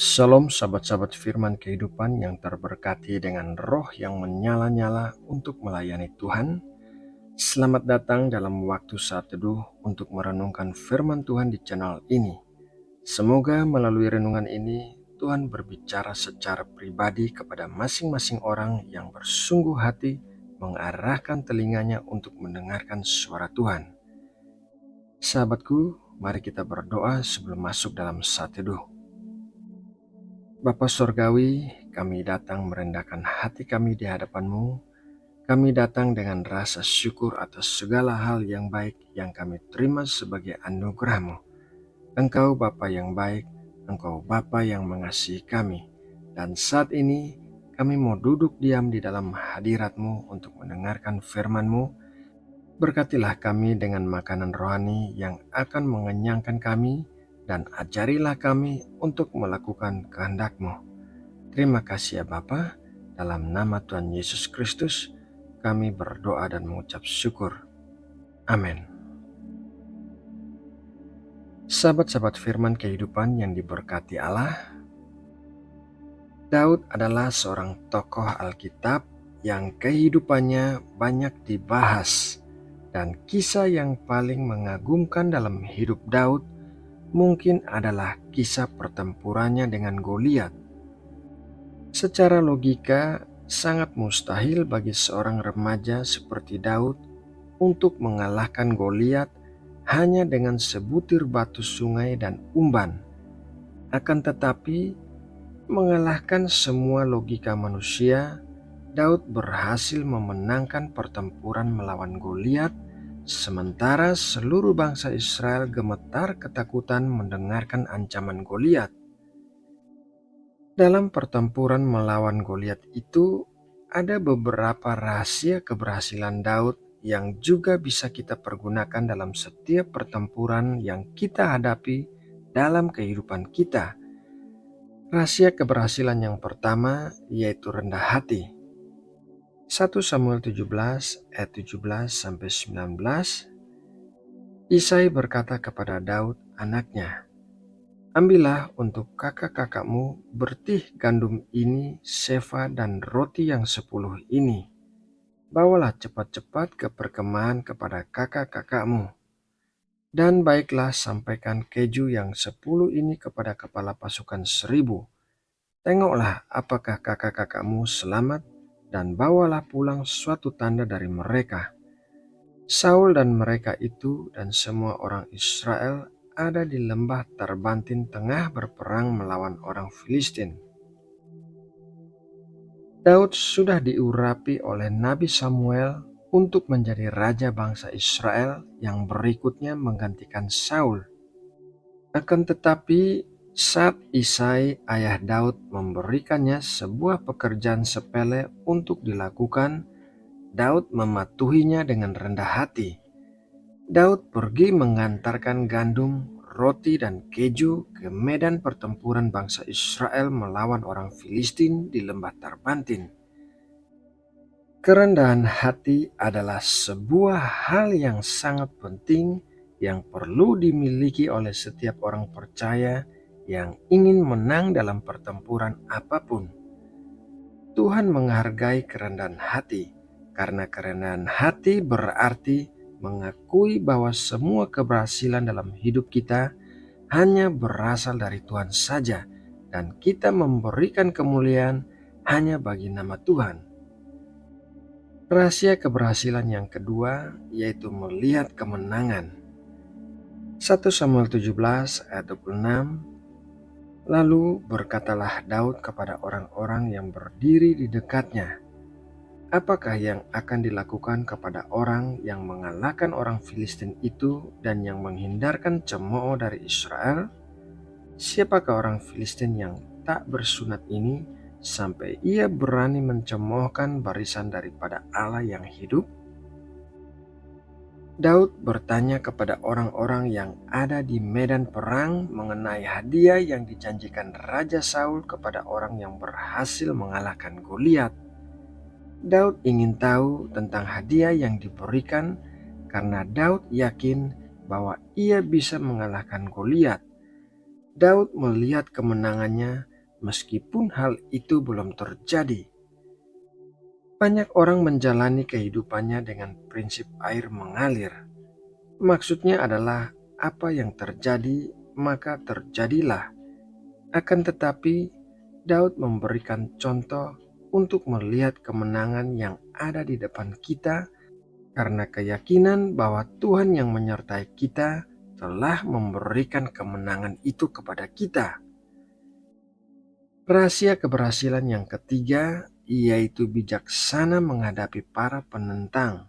Shalom sahabat-sahabat firman kehidupan yang terberkati dengan roh yang menyala-nyala untuk melayani Tuhan. Selamat datang dalam waktu saat teduh untuk merenungkan firman Tuhan di channel ini. Semoga melalui renungan ini Tuhan berbicara secara pribadi kepada masing-masing orang yang bersungguh hati mengarahkan telinganya untuk mendengarkan suara Tuhan. Sahabatku, mari kita berdoa sebelum masuk dalam saat teduh. Bapa Surgawi, kami datang merendahkan hati kami di hadapan-Mu. Kami datang dengan rasa syukur atas segala hal yang baik yang kami terima sebagai anugerah-Mu. Engkau Bapa yang baik, Engkau Bapa yang mengasihi kami. Dan saat ini kami mau duduk diam di dalam hadirat-Mu untuk mendengarkan firman-Mu. Berkatilah kami dengan makanan rohani yang akan mengenyangkan kami, dan ajarilah kami untuk melakukan kehendak-Mu. Terima kasih ya Bapa, dalam nama Tuhan Yesus Kristus kami berdoa dan mengucap syukur. Amin. Sahabat-sahabat firman kehidupan yang diberkati Allah, Daud adalah seorang tokoh Alkitab yang kehidupannya banyak dibahas, dan kisah yang paling mengagumkan dalam hidup Daud mungkin adalah kisah pertempurannya dengan Goliat. Secara logika, sangat mustahil bagi seorang remaja seperti Daud untuk mengalahkan Goliat hanya dengan sebutir batu sungai dan umban. Akan tetapi, mengalahkan semua logika manusia, Daud berhasil memenangkan pertempuran melawan Goliat, sementara seluruh bangsa Israel gemetar ketakutan mendengarkan ancaman Goliat. Dalam pertempuran melawan Goliat itu, ada beberapa rahasia keberhasilan Daud yang juga bisa kita pergunakan dalam setiap pertempuran yang kita hadapi dalam kehidupan kita. Rahasia keberhasilan yang pertama yaitu rendah hati. 1 Samuel 17 ayat 17-19, Isai berkata kepada Daud anaknya, "Ambillah untuk kakak-kakakmu bertih gandum ini, sefa dan roti yang 10 ini. Bawalah cepat-cepat ke perkemahan kepada kakak-kakakmu. Dan baiklah sampaikan keju yang 10 ini kepada kepala pasukan 1000. Tengoklah apakah kakak-kakakmu selamat, dan bawalah pulang suatu tanda dari mereka." Saul dan mereka itu dan semua orang Israel ada di lembah Tarbantin tengah berperang melawan orang Filistin. Daud sudah diurapi oleh Nabi Samuel untuk menjadi raja bangsa Israel yang berikutnya menggantikan Saul. Akan tetapi saat Isai ayah Daud memberikannya sebuah pekerjaan sepele untuk dilakukan, Daud mematuhinya dengan rendah hati. Daud pergi mengantarkan gandum, roti, dan keju ke medan pertempuran bangsa Israel melawan orang Filistin di lembah Tarbantin. Kerendahan hati adalah sebuah hal yang sangat penting yang perlu dimiliki oleh setiap orang percaya yang ingin menang dalam pertempuran apapun. Tuhan menghargai kerendahan hati, karena kerendahan hati berarti mengakui bahwa semua keberhasilan dalam hidup kita hanya berasal dari Tuhan saja, dan kita memberikan kemuliaan hanya bagi nama Tuhan. Rahasia keberhasilan yang kedua yaitu melihat kemenangan. 1 Samuel 17 ayat 26, Lalu berkatalah Daud kepada orang-orang yang berdiri di dekatnya, "Apakah yang akan dilakukan kepada orang yang mengalahkan orang Filistin itu dan yang menghindarkan cemooh dari Israel? Siapakah orang Filistin yang tak bersunat ini sampai ia berani mencemoohkan barisan daripada Allah yang hidup?" Daud bertanya kepada orang-orang yang ada di medan perang mengenai hadiah yang dijanjikan Raja Saul kepada orang yang berhasil mengalahkan Goliat. Daud ingin tahu tentang hadiah yang diberikan karena Daud yakin bahwa ia bisa mengalahkan Goliat. Daud melihat kemenangannya meskipun hal itu belum terjadi. Banyak orang menjalani kehidupannya dengan prinsip air mengalir. Maksudnya adalah apa yang terjadi, maka terjadilah. Akan tetapi, Daud memberikan contoh untuk melihat kemenangan yang ada di depan kita karena keyakinan bahwa Tuhan yang menyertai kita telah memberikan kemenangan itu kepada kita. Rahasia keberhasilan yang ketiga yaitu bijaksana menghadapi para penentang.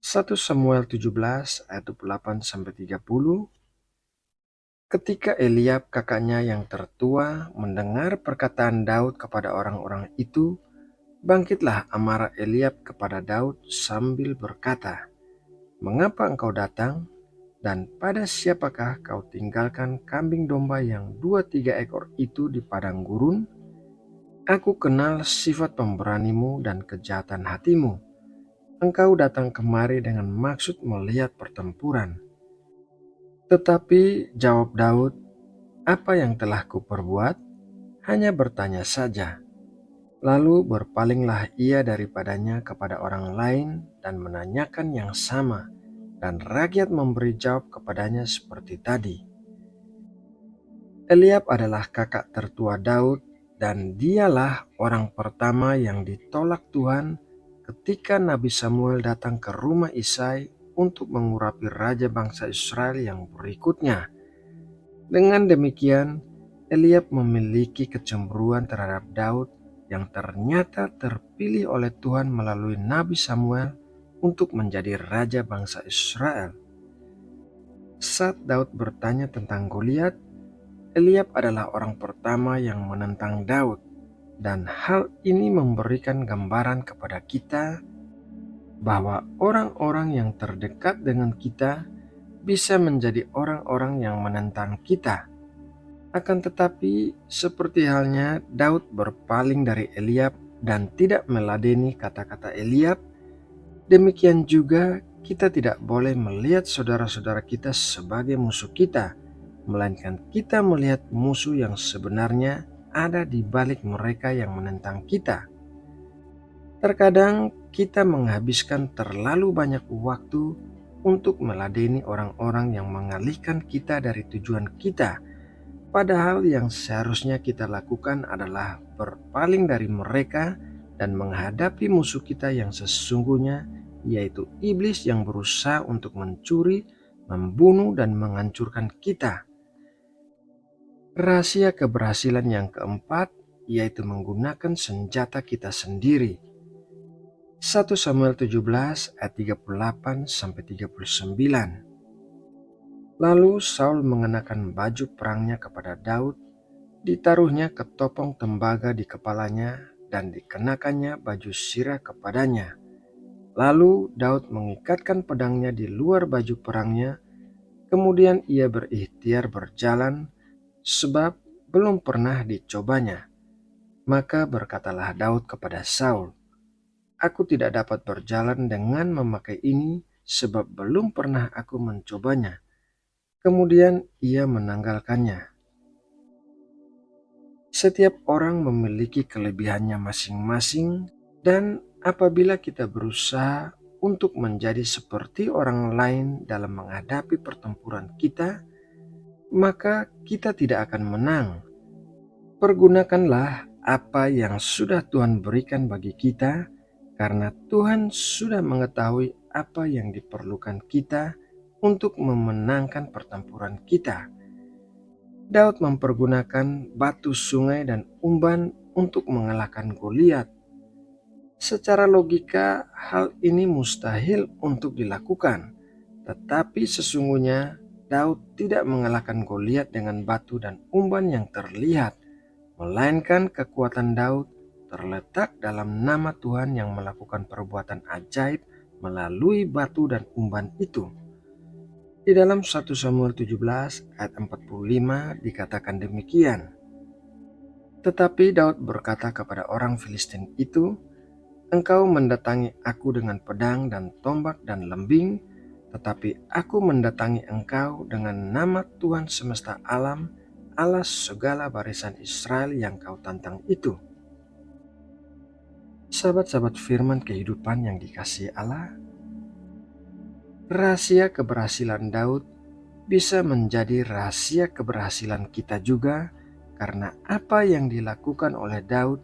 1 Samuel 17 ayat 28-30. Ketika Eliab kakaknya yang tertua mendengar perkataan Daud kepada orang-orang itu, bangkitlah amarah Eliab kepada Daud sambil berkata, "Mengapa engkau datang? Dan pada siapakah kau tinggalkan kambing domba yang 2-3 ekor itu di padang gurun? Aku kenal sifat pemberanimu dan kejahatan hatimu. Engkau datang kemari dengan maksud melihat pertempuran." Tetapi jawab Daud, "Apa yang telah kuperbuat? Hanya bertanya saja." Lalu berpalinglah ia daripadanya kepada orang lain dan menanyakan yang sama, dan rakyat memberi jawab kepadanya seperti tadi. Eliab adalah kakak tertua Daud, dan dialah orang pertama yang ditolak Tuhan ketika Nabi Samuel datang ke rumah Isai untuk mengurapi raja bangsa Israel yang berikutnya. Dengan demikian, Eliab memiliki kecemburuan terhadap Daud yang ternyata terpilih oleh Tuhan melalui Nabi Samuel untuk menjadi raja bangsa Israel. Saat Daud bertanya tentang Goliat, Eliab adalah orang pertama yang menentang Daud, dan hal ini memberikan gambaran kepada kita bahwa orang-orang yang terdekat dengan kita bisa menjadi orang-orang yang menentang kita. Akan tetapi, seperti halnya Daud berpaling dari Eliab dan tidak meladeni kata-kata Eliab, demikian juga kita tidak boleh melihat saudara-saudara kita sebagai musuh kita, melainkan kita melihat musuh yang sebenarnya ada di balik mereka yang menentang kita. Terkadang kita menghabiskan terlalu banyak waktu untuk meladeni orang-orang yang mengalihkan kita dari tujuan kita. Padahal yang seharusnya kita lakukan adalah berpaling dari mereka dan menghadapi musuh kita yang sesungguhnya, yaitu iblis yang berusaha untuk mencuri, membunuh, dan menghancurkan kita. Rahasia keberhasilan yang keempat yaitu menggunakan senjata kita sendiri. 1 Samuel 17 ayat 38-39. Lalu Saul mengenakan baju perangnya kepada Daud, ditaruhnya ketopong tembaga di kepalanya dan dikenakannya baju sirah kepadanya. Lalu Daud mengikatkan pedangnya di luar baju perangnya, kemudian ia berikhtiar berjalan sebab belum pernah dicobanya. Maka berkatalah Daud kepada Saul, "Aku tidak dapat berjalan dengan memakai ini sebab belum pernah aku mencobanya." Kemudian ia menanggalkannya. Setiap orang memiliki kelebihannya masing-masing, dan apabila kita berusaha untuk menjadi seperti orang lain dalam menghadapi pertempuran kita, maka kita tidak akan menang. Pergunakanlah apa yang sudah Tuhan berikan bagi kita, karena Tuhan sudah mengetahui apa yang diperlukan kita untuk memenangkan pertempuran kita. Daud mempergunakan batu sungai dan umban untuk mengalahkan Goliat. Secara logika, hal ini mustahil untuk dilakukan, tetapi sesungguhnya Daud tidak mengalahkan Goliat dengan batu dan umban yang terlihat, melainkan kekuatan Daud terletak dalam nama Tuhan yang melakukan perbuatan ajaib melalui batu dan umban itu. Di dalam 1 Samuel 17 ayat 45 dikatakan demikian. Tetapi Daud berkata kepada orang Filistin itu, "Engkau mendatangi aku dengan pedang dan tombak dan lembing, tetapi aku mendatangi engkau dengan nama Tuhan semesta alam, Allah segala barisan Israel yang kau tantang itu. Sahabat-sahabat firman kehidupan yang dikasihi Allah, rahasia keberhasilan Daud bisa menjadi rahasia keberhasilan kita juga, karena apa yang dilakukan oleh Daud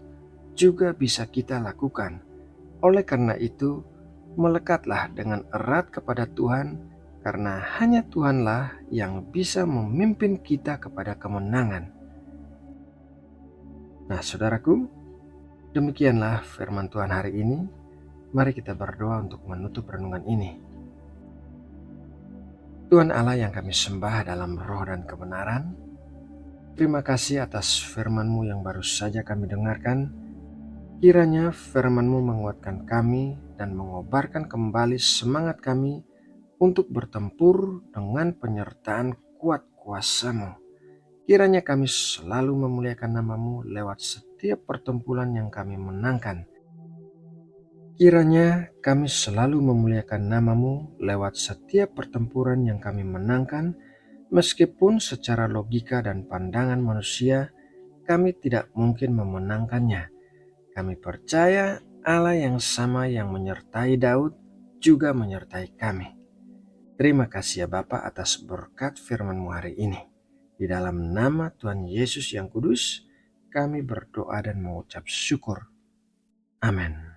juga bisa kita lakukan. Oleh karena itu, melekatlah dengan erat kepada Tuhan, karena hanya Tuhanlah yang bisa memimpin kita kepada kemenangan. Nah, saudaraku, demikianlah firman Tuhan hari ini. Mari kita berdoa untuk menutup renungan ini. Tuhan Allah yang kami sembah dalam roh dan kebenaran, terima kasih atas firman-Mu yang baru saja kami dengarkan. Kiranya firman-Mu menguatkan kami dan mengobarkan kembali semangat kami untuk bertempur dengan penyertaan kuat kuasa-Mu. Kiranya kami selalu memuliakan nama-Mu lewat setiap pertempuran yang kami menangkan. Kiranya kami selalu memuliakan nama-Mu lewat setiap pertempuran yang kami menangkan, meskipun secara logika dan pandangan manusia kami tidak mungkin memenangkannya. Kami percaya Allah yang sama yang menyertai Daud juga menyertai kami. Terima kasih ya Bapa atas berkat firman-Mu hari ini. Di dalam nama Tuhan Yesus yang kudus, kami berdoa dan mengucap syukur. Amin.